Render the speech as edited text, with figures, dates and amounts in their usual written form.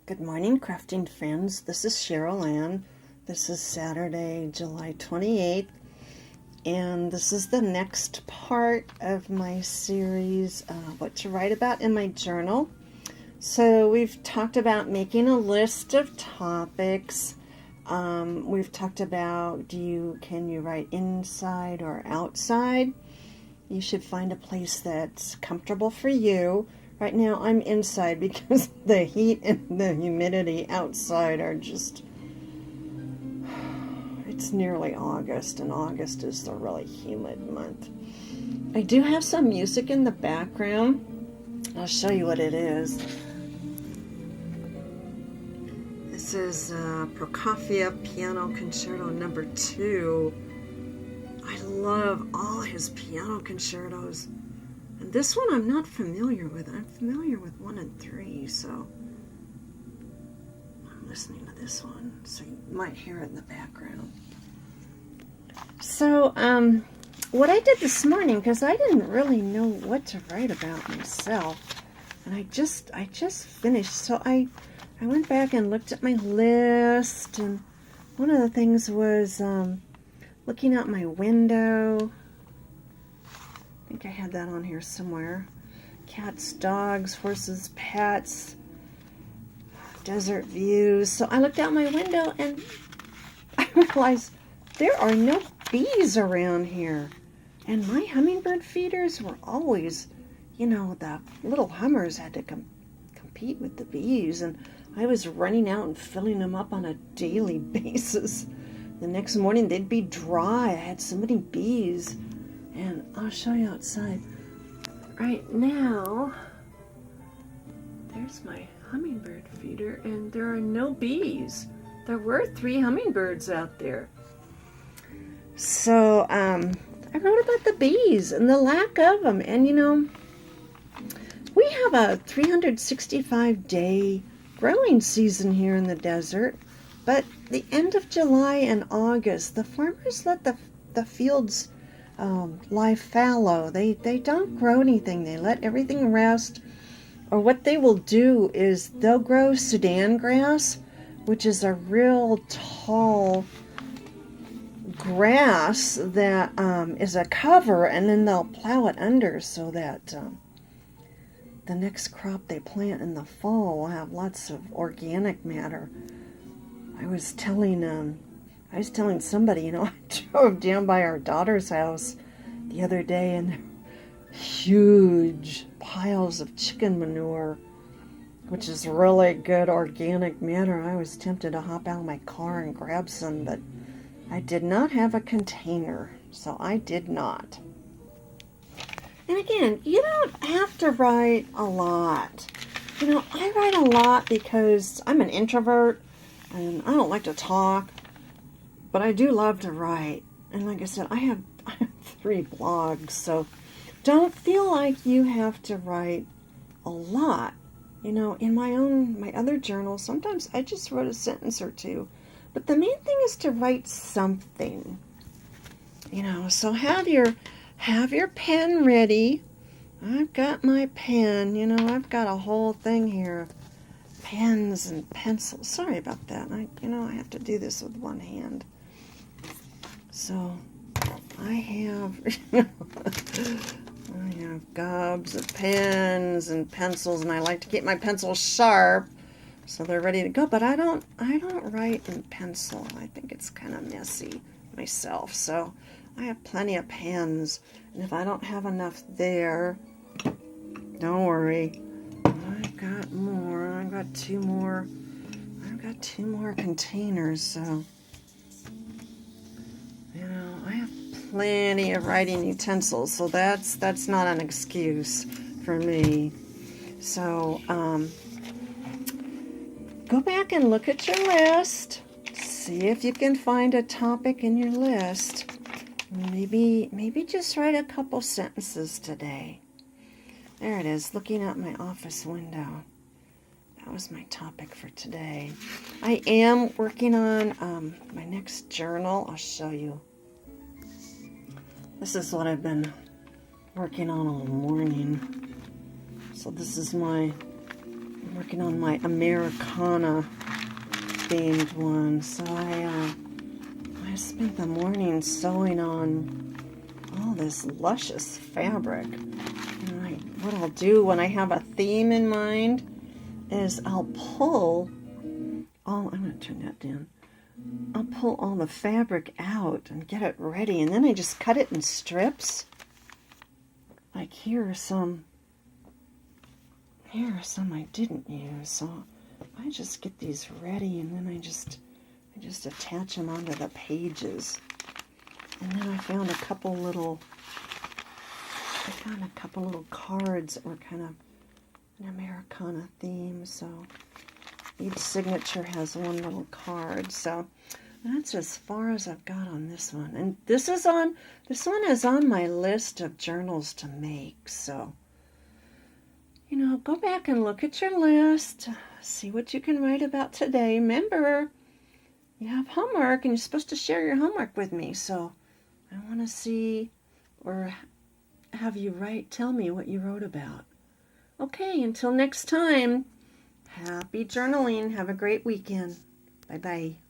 Good morning, crafting friends. This is Cheryl Ann. This is Saturday, July 28th, and this is the next part of my series, What to Write About in My Journal. So we've talked about making a list of topics. We've talked about can you write inside or outside? You should find a place that's comfortable for you. Right now I'm inside because the heat and the humidity outside are just, it's nearly August, and August is the really humid month. I do have some music in the background. I'll show you what it is. This is Prokofiev Piano Concerto No. 2. I love all his piano concertos. And this one I'm not familiar with. I'm familiar with 1 and 3, so I'm listening to this one, so you might hear it in the background. So, what I did this morning, because I didn't really know what to write about myself, and I just finished, so I went back and looked at my list, and one of the things was looking out my window. I think I had that on here somewhere. Cats, dogs, horses, pets, desert views. So I looked out my window and I realized there are no bees around here. And my hummingbird feeders were always, the little hummers had to compete with the bees. And I was running out and filling them up on a daily basis. The next morning they'd be dry. I had so many bees. And I'll show you outside. Right now, there's my hummingbird feeder, and there are no bees. There were 3 hummingbirds out there. So, I wrote about the bees and the lack of them. And, we have a 365-day growing season here in the desert. But the end of July and August, the farmers let the fields lie fallow. They don't grow anything. They let everything rest. Or what they will do is they'll grow Sudan grass, which is a real tall grass that is a cover, and then they'll plow it under so that the next crop they plant in the fall will have lots of organic matter. I was telling somebody, I drove down by our daughter's house the other day, and huge piles of chicken manure, which is really good organic matter. I was tempted to hop out of my car and grab some, but I did not have a container, so I did not. And again, you don't have to write a lot. I write a lot because I'm an introvert, and I don't like to talk. But I do love to write. And like I said, I have 3 blogs, so don't feel like you have to write a lot. In my other journal, sometimes I just wrote a sentence or 2. But the main thing is to write something. So have your pen ready. I've got my pen, I've got a whole thing here of pens and pencils. Sorry about that. I have to do this with one hand. So I have gobs of pens and pencils, and I like to keep my pencils sharp so they're ready to go. But I don't write in pencil. I think it's kind of messy myself. So I have plenty of pens, and if I don't have enough there, don't worry. I've got more. I've got 2 more. I've got 2 more containers, so I have plenty of writing utensils, so that's not an excuse for me. So go back and look at your list. See if you can find a topic in your list. Maybe just write a couple sentences today. There it is, looking out my office window. That was my topic for today. I am working on my next journal. I'll show you. This is what I've been working on all morning. So this is I'm working on my Americana themed one. So I spent the morning sewing on all this luscious fabric. And what I'll do when I have a theme in mind is I'll pull all, I'm going to turn that down. I'll pull all the fabric out and get it ready, and then I just cut it in strips. Like here are some I didn't use, so I just get these ready, and then I just attach them onto the pages. And then I found a couple little cards that were kind of an Americana theme, so each signature has one little card. So that's as far as I've got on this one. And this one is on my list of journals to make. So, you know, go back and look at your list, see what you can write about today. Remember, you have homework and you're supposed to share your homework with me. So I want to see or have you tell me what you wrote about. Okay, until next time, happy journaling. Have a great weekend. Bye-bye.